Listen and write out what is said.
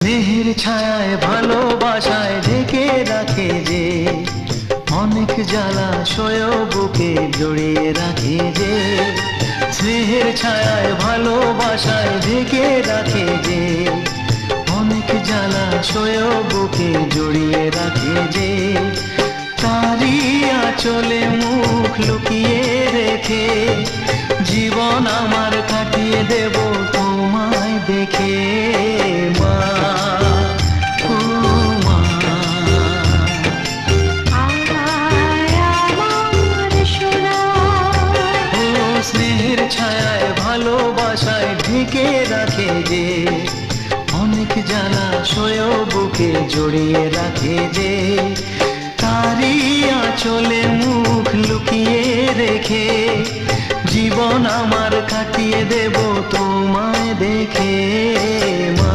স্নেহের ছায়ায় ভালোবাসায় ঢেকে রাখে যে, অনেক জ্বালা সয়েও বুকে জড়িয়ে রাখে যে। স্নেহের ছায়ায় ভালোবাসায় ঢেকে রাখে যে, অনেক জ্বালা সয়েও বুকে জড়িয়ে রাখে যে। তারই আঁচলে মুখ লুকিয়ে রেখে জীবন আমার কাটিয়ে দেব তোমায় দেখে। মা, ও মা, ও স্নেহের ছায়ায় ভালোবাসায় ঢেকে রাখে যে, অনেক জ্বালা সয়েও বুকে জড়িয়ে রাখে যে। তারই আঁচলে মুখ লুকিয়ে রেখে জীবন আমার কাটিয়ে দেব তোমায় দেখে। মা।